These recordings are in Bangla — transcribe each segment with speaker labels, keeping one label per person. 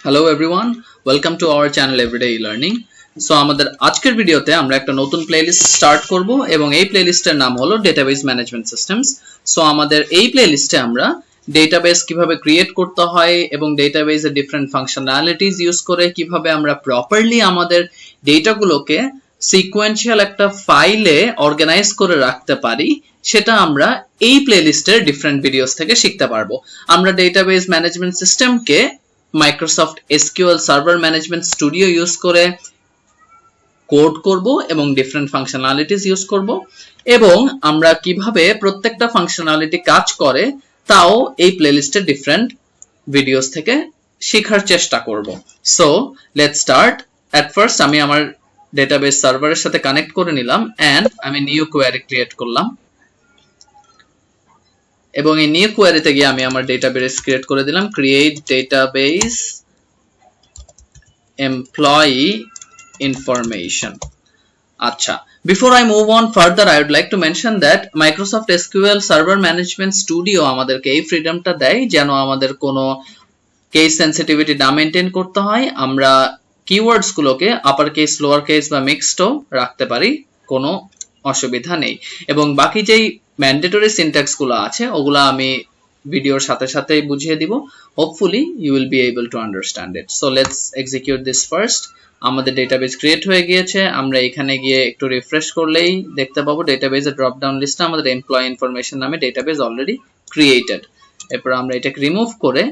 Speaker 1: Hello everyone, welcome to our channel Everyday Learning. So আমাদের আজকের ভিডিওতে আমরা একটা নতুন প্লেলিস্ট স্টার্ট করব এবং এই প্লেলিস্টের নাম হলো ডেটাবেস ম্যানেজমেন্ট সিস্টেমস। সো আমাদের এই প্লেলিস্টে আমরা ডেটাবেস কিভাবে ক্রিয়েট করতে হয় এবং ডেটাবেসের ডিফারেন্ট ফাংশনালিটিস ইউজ করে কিভাবে আমরা প্রপারলি আমাদের ডেটাগুলোকে সিকোয়েন্সিয়াল একটা ফাইলে অর্গানাইজ করে রাখতে পারি সেটা আমরা এই প্লেলিস্টের ডিফারেন্ট ভিডিওস থেকে শিখতে পারবো। আমরা ডেটাবেস ম্যানেজমেন্ট সিস্টেমকে Microsoft SQL Server Management Studio use করে কোড করব এবং ডিফারেন্ট ফাংশনালিটিস ইউজ করব এবং আমরা কিভাবে প্রত্যেকটা ফাংশনালিটি কাজ করে তাও এই প্লেলিস্টের ডিফারেন্ট ভিডিওস থেকে শেখার চেষ্টা করব। So let's start. At first আমি আমার ডেটাবেস সার্ভারের সাথে কানেক্ট করে নিলাম এন্ড আমি নিউ কোয়েরি ক্রিয়েট করলাম এবং এই নিউ কোয়েরিতে গিয়ে আমি আমার ডেটাবেস ক্রিয়েট করে দিলাম ক্রিয়েট ডেটাবেস এমপ্লয়ি ইনফরমেশন। আচ্ছা, before I move on further I would like to mention that Microsoft SQL Server Management Studio আমাদেরকে এই ফ্রিডমটা দেয় যেন আমাদের কোনো কেস সেনসিটিভিটি না মেনটেন করতে হয়, আমরা কিওয়ার্ডস গুলোকে আপার কেস লোয়ার কেস বা মিক্সডও রাখতে পারি, কোনো অসুবিধা নেই। এবং বাকি যেই ম্যান্ডেটরি সিনট্যাক্স গুলো আছে ওগুলো আমি ভিডিওর সাথে সাথেই বুঝিয়ে দিব। Hopefully you will be able to understand it. So let's execute this first. আমাদের ডেটাবেস ক্রিয়েট হয়ে গিয়েছে, আমরা এখানে গিয়ে একটু রিফ্রেশ করলেই দেখতে পাবো ডেটাবেসের ড্রপ ডাউন লিস্টে আমাদের এমপ্লয়ি ইনফরমেশন নামে ডেটাবেস অলরেডি ক্রিয়েটেড। এরপর আমরা এটাকে রিমুভ করে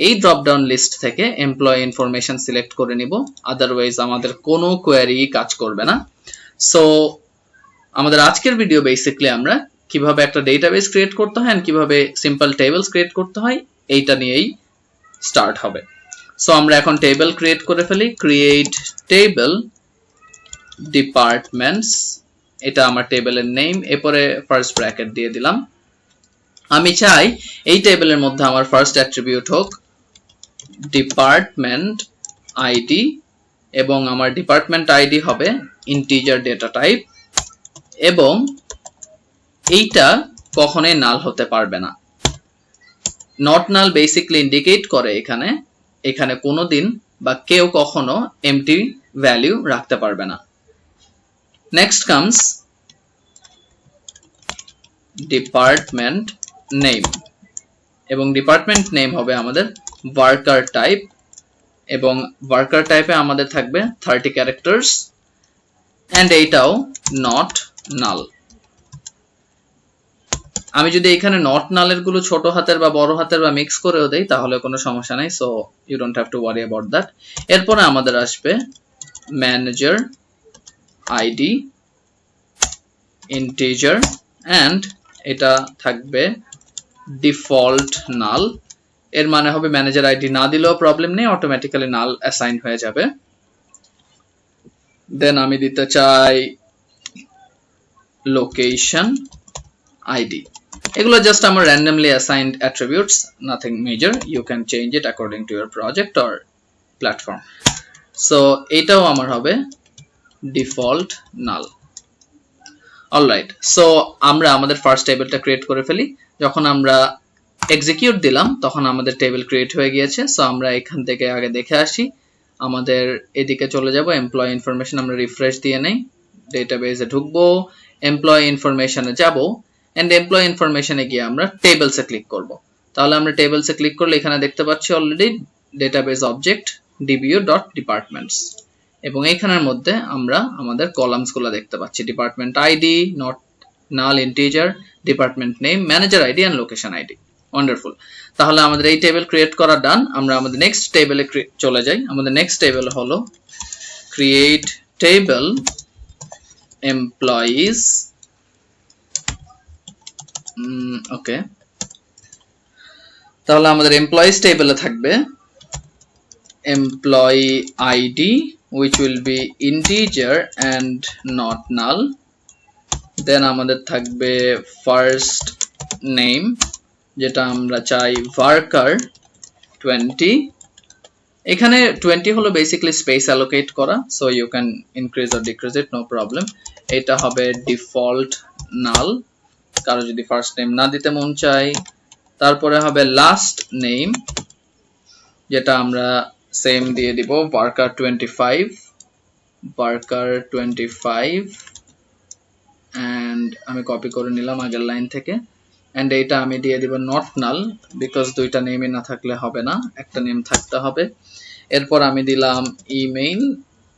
Speaker 1: এই ড্রপ ডাউন লিস্ট থেকে এমপ্লয়ি ইনফরমেশন সিলেক্ট করে নিব, আদারওয়াইজ আমাদের কোনো কোয়েরি কাজ করবে না। সো আমাদের আজকের ভিডিও বেসিক্যালি আমরা কিভাবে একটা ডেটাবেস ক্রিয়েট করতে হয় এন্ড কিভাবে সিম্পল টেবলস ক্রিয়েট করতে হয় এইটা নিয়েই স্টার্ট হবে। সো আমরা এখন টেবল ক্রিয়েট করে ফেলি। ক্রিয়েট টেবল ডিপার্টমেন্টস, এটা আমার টেবলের নেম, এরপরে ফার্স্ট ব্র্যাকেট দিয়ে দিলাম। আমি চাই এই টেবলের মধ্যে আমার ফার্স্ট অ্যাট্রিবিউট হোক ডিপার্টমেন্ট আইডি এবং আমার ডিপার্টমেন্ট আইডি হবে ইন্টিজার ডেটা টাইপ এবং এইটা কখনোই নাল হতে পারবে না। নট নাল বেসিক্যালি ইন্ডিকেট করে এখানে কোনোদিন বা কেউ কখনো এমটি ভ্যালু রাখতে পারবে না। নেক্সট কামস ডিপার্টমেন্ট নেম এবং ডিপার্টমেন্ট নেম হবে আমাদের ওয়ার্কার টাইপ এবং ওয়ার্কার টাইপে আমাদের থাকবে 30 ক্যারেক্টার্স এন্ড এইটাও নট নাল। আমি যদি এখানে নট নালের গুলো ছোট হাতের বা বড় হাতের বা মিক্স করেও দেই তাহলে কোনো সমস্যা নাই, so you don't have to worry about that. এরপরে আমাদের আসবে ম্যানেজার আইডি ইন্টিজার এন্ড এটা থাকবে ডিফল্ট নাল। এর মানে হবে ম্যানেজার আইডি না দিলেও প্রবলেম নেই, অটোমেটিক্যালি নাল অ্যাসাইন হয়ে যাবে। দেন আমি দিতে চাই লোকেশন আইডি। এগুলো জাস্ট আমার randomly assigned attributes, nothing major. You can change it according to your project or platform. So এটাও আমার হবে default null. Alright, so আমরা আমাদের ফার্স্ট টেবিলটা ক্রিয়েট করে ফেলি। যখন আমরা এক্সিকিউট দিলাম তখন আমাদের টেবিল ক্রিয়েট হয়ে গিয়েছে। সো আমরা এখান থেকে আগে দেখে আসি, আমাদের এদিকে চলে যাব এমপ্লয়ি ইনফরমেশন, আমরা রিফ্রেশ দিয়ে নেই, ডেটাবেসে ঢুকবো, এমপ্লয়ি ইনফরমেশনে যাব এন্ড এমপ্লয়ি ইনফরমেশনে গিয়ে আমরা টেবলসে ক্লিক করব। তাহলে আমরা টেবলসে ক্লিক করলে এখানে দেখতে পাচ্ছি অলরেডি ডেটাবেস অবজেক্ট dbu.departments এবং এখানের মধ্যে আমরা আমাদের কলামস গুলো দেখতে পাচ্ছি, department ID, not null integer, department name, manager ID and location ID. Wonderful. তাহলে আমাদের এই টেবিল ক্রিয়েট করা ডান। আমরা আমাদের নেক্সট টেবিলে চলে যাই। আমাদের নেক্সট টেবিল হলো ক্রিয়েট টেবল এমপ্লয়িজ। ওকে, তাহলে আমাদের এমপ্লয়িজ টেবিলে থাকবে employee ID which will be integer and not null. দেন আমাদের থাকবে ফার্স্ট নেম যেটা আমরা চাই ওয়ার্কার 20। এখানে 20 হলো বেসিক্যালি স্পেস অ্যালোকেট করা, so you can increase or decrease it, no problem. এটা হবে ডিফল্ট নাল, কারো যদি ফার্স্ট নেম না দিতে মন চাই। তারপরে হবে লাস্ট নেম যেটা আমরা সেম দিয়ে দিব worker 25 and আমি কপি করে নিলাম আগের লাইন থেকে and এইটা আমি দিয়ে দিব not null because দুইটা নেমই না থাকলে হবে না, একটা নেম থাকতে হবে। এরপর আমি দিলাম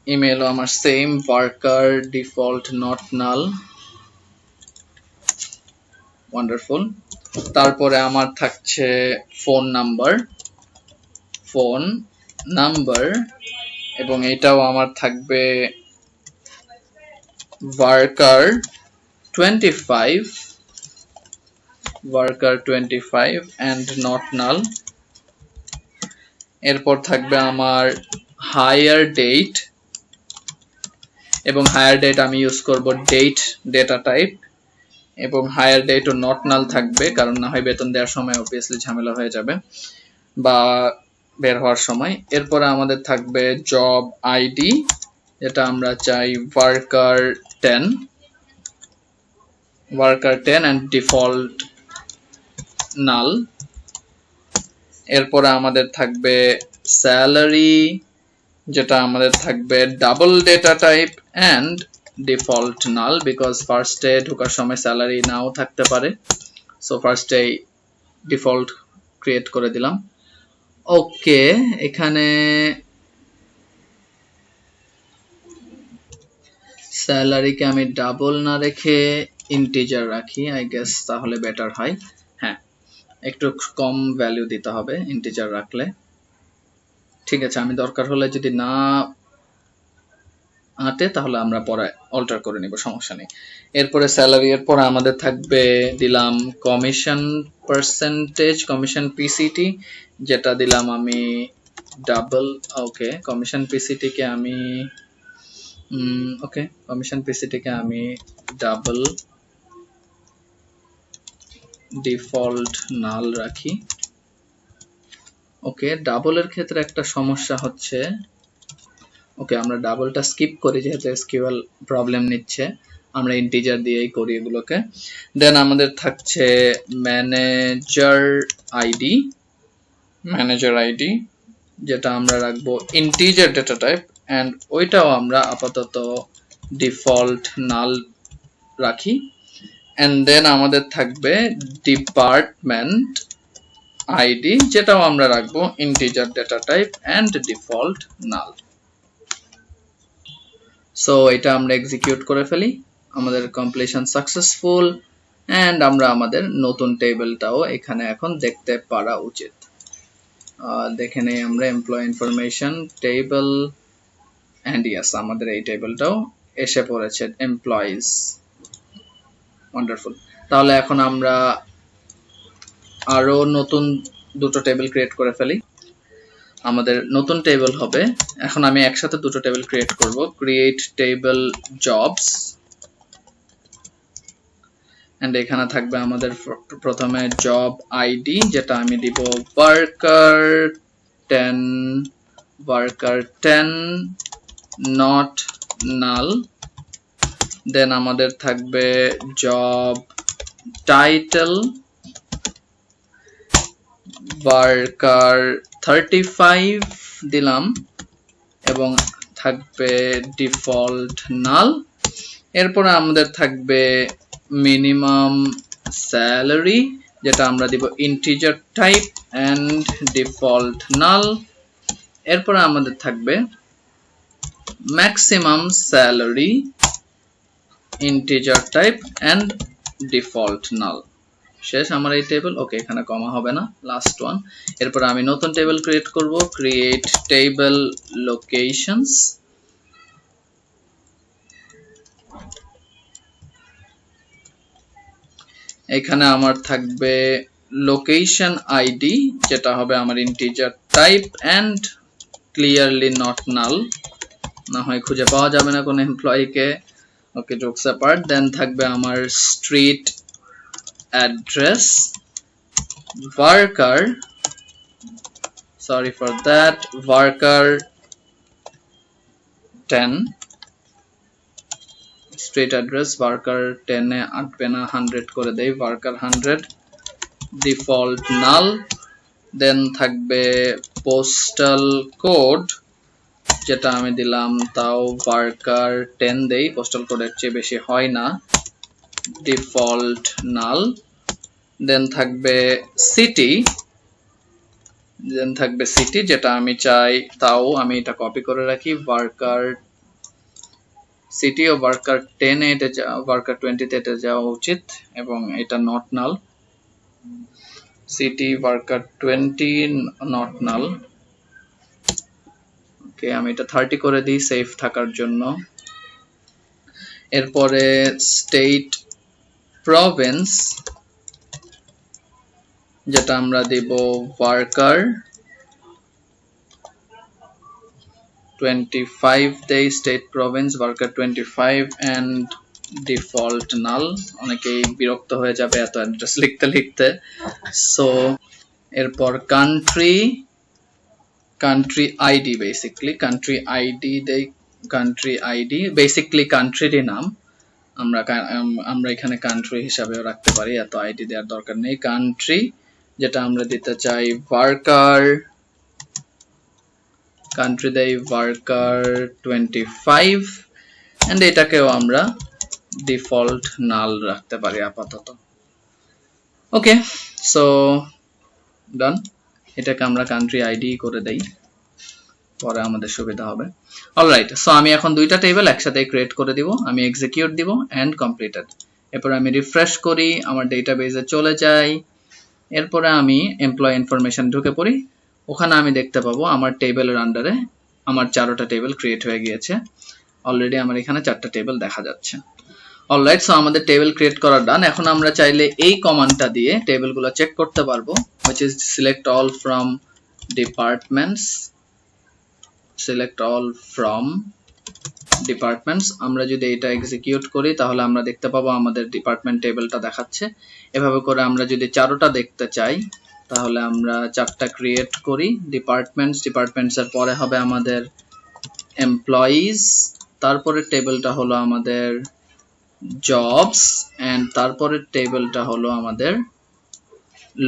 Speaker 1: ইমেলও আমার same worker default not null, wonderful. তারপরে আমার থাকছে ফোন নাম্বার এবং এটাও আমার থাকবে worker 25 and not null। এরপর থাকবে আমার hire date এবং hire date আমি ইউজ করব date data type এবং hire date ও not null থাকবে, কারণ না হয় বেতন দেওয়ার সময় obviously ঝামেলা হয়ে যাবে বা বের হওয়ার সময়। এরপরে আমাদের থাকবে job id, যেটা আমরা চাই worker 10 and default null। এরপরে আমাদের থাকবে salary, যেটা আমাদের থাকবে double data type and default null because first এ ঢোকার সময় salary নাও থাকতে পারে, so first এ default create করে দিলাম। ওকে, এখানে স্যালারিকে আমি ডাবল না রেখে ইন্টিজার রাখি, আই গেস তাহলে বেটার হয়। হ্যাঁ, একটু কম ভ্যালু দিতে হবে ইন্টিজার রাখলে। ঠিক আছে, আমি দরকার হলে যদি না আটে তাহলে আমরা পরে অল্টার করে নিব, সমস্যা নেই। এরপরে স্যালারি এর পরে আমাদের থাকবে দিলাম কমিশন পার্সেন্টেজ, কমিশন পিসিটি, যেটা দিলাম আমি ডাবল। ওকে, কমিশন পিসিটি কে আমি ডাবল ডিফল্ট নাল রাখি। ওকে, ডাবলের ক্ষেত্রে একটা সমস্যা হচ্ছে, ওকে আমরা ডাবলটা স্কিপ করি যেহেতু এসকিউএল প্রবলেম নিচ্ছে, আমরা ইন্টিজার দিয়েই করি এগুলোকে। দেন আমাদের থাকছে ম্যানেজার আইডি, যেটা আমরা রাখবো ইন্টিজার ডেটা টাইপ এন্ড ওইটাও আমরা আপাতত ডিফল্ট নাল রাখি। এন্ড দেন আমাদের থাকবে ডিপার্টমেন্ট আইডি, যেটাও আমরা রাখবো integer data type and default null. So এটা আমরা এক্সিকিউট করে ফেলি, আমাদের কমপ্লিশন সাকসেসফুল এন্ড আমরা আমাদের নতুন টেবিলটাও এখানে এখন দেখতে পারা উচিত। দেখে নেই আমরা employ information table and yes, আমাদের এই টেবিলটাও এসে পড়েছে এমপ্লয়িজ। ওয়ান্ডারফুল। তাহলে এখন আমরা আরো নতুন দুটো টেবিল ক্রিয়েট করে ফেলি। আমাদের নতুন টেবিল হবে, এখন আমি একসাথে দুটো টেবিল ক্রিয়েট করব। ক্রিয়েট টেবিল জবস এন্ড এখানে থাকবে আমাদের প্রথমে জব আইডি, যেটা আমি দিব worker 10 not null। দেন আমাদের থাকবে জব টাইটেল worker 35 দিলাম এবং থাকবে ডিফল্ট নাল। এরপরে আমাদের থাকবে মিনিমাম স্যালারি, যেটা আমরা দিব integer type and default null. এরপরে আমাদের থাকবে maximum salary integer type and default null. শেষ আমার এই টেবিল। ওকে, এখানে কমা হবে না, লাস্ট ওয়ান। এরপর আমি নতুন টেবিল ক্রিয়েট করব, ক্রিয়েট টেবিল লোকেশনস। এখানে আমার থাকবে লোকেশন আইডি, যেটা হবে আমার integer type and clearly not null, না হয় খুঁজে পাওয়া যাবে না কোন এমপ্লয়িকে। ওকে, জোকস অ্যাপার্ট। দেন থাকবে আমার street address worker 10 street address worker 10 এ আটবে না, 100 করে দেই, worker 100 ডিফল্ট নাল। দেন থাকবে পোস্টাল কোড, যেটা আমি দিলাম তাও varchar 10 দেই, পোস্টাল কোডের চেয়ে বেশি হয় না, ডিফল্ট নাল। দেন থাকবে সিটি, যেটা আমি চাই তাও আমি এটা কপি করে রাখি, varchar সিটি ও varchar 10 এ এটা varchar 20 তে এটা যাওয়া উচিত, এবং এটা not null, city varchar 20 not null. Okay, আমি এটা 30 করে দিই সেফ থাকার জন্য। এরপরে স্টেট প্রভিন্স, যেটা আমরা দেব varchar 25 দেই, state province varchar 25 and default null. অনেকেই বিরক্ত হয়ে যাবে এত অ্যাড্রেস লিখতে লিখতে। সো এরপর country ID, basically country ID দেই, কান্ট্রি আইডি বেসিক্যালি কান্ট্রিরই নাম, আমরা এখানে কান্ট্রি হিসাবেও রাখতে পারি, এত আইডি দেওয়ার দরকার নেই। কান্ট্রি, যেটা আমরা দিতে চাই varchar, কান্ট্রি দেই varchar 25 এন্ড এটাকেও আমরা ডিফল্ট নাল রাখতে পারি আপাতত। ওকে, সো ডান, এটাকে আমরা কান্ট্রি আইডি করে দেই, পরে আমাদের সুবিধা হবে। অলরাইট, সো আমি এখন দুইটা টেবিল একসাথে ক্রিয়েট করে দিব, আমি এক্সিকিউট দিব এন্ড কমপ্লিটেড। এরপর আমি রিফ্রেশ করি, আমার ডেটাবেজে চলে যাই, এরপরে আমি এমপ্লয়ি ইনফরমেশন ঢুকে পড়ি, ওখানে আমি দেখতে পাবো আমার টেবিলের আন্ডারে আমার 4টা টেবিল ক্রিয়েট হয়ে গিয়েছে। অলরেডি আমার এখানে 4টা টেবিল দেখা যাচ্ছে। অলরাইট, সো আমাদের টেবিল ক্রিয়েট করা ডান। এখন আমরা চাইলে এই কমান্ডটা দিয়ে টেবিলগুলো চেক করতে পারবো, which is select all from departments, select all from departments। আমরা যদি এটা এক্সিকিউট করি তাহলে আমরা দেখতে পাবো আমাদের ডিপার্টমেন্ট টেবিলটা দেখাচ্ছে। এভাবে করে আমরা যদি 4টা দেখতে চাই তাহলে আমরা 4টা ক্রিয়েট করি, ডিপার্টমেন্টস এর পরে হবে আমাদের এমপ্লয়িজ, তারপরে টেবিলটা হলো আমাদের জবস, এন্ড তারপরে টেবিলটা হলো আমাদের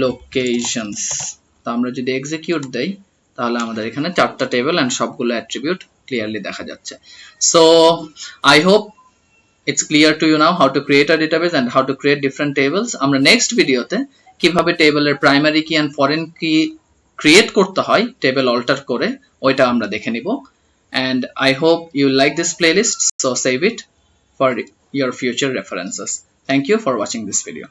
Speaker 1: লোকেশনস। তো আমরা যদি এক্সিকিউট দেই তাহলে আমাদের এখানে 4টা টেবিল এন্ড সবগুলো অ্যাট্রিবিউট ক্লিয়ারলি দেখা যাচ্ছে। So I hope it's clear to you now how to create a database and how to create different tables. আমরা নেক্সট ভিডিওতে কিভাবে টেবিলের প্রাইমারি কি এন্ড ফরেন কি ক্রিয়েট করতে হয় টেবিল অল্টার করে, ওইটা আমরা দেখে নিব। and I hope you like this playlist, so save it for your future references. Thank you for watching this video.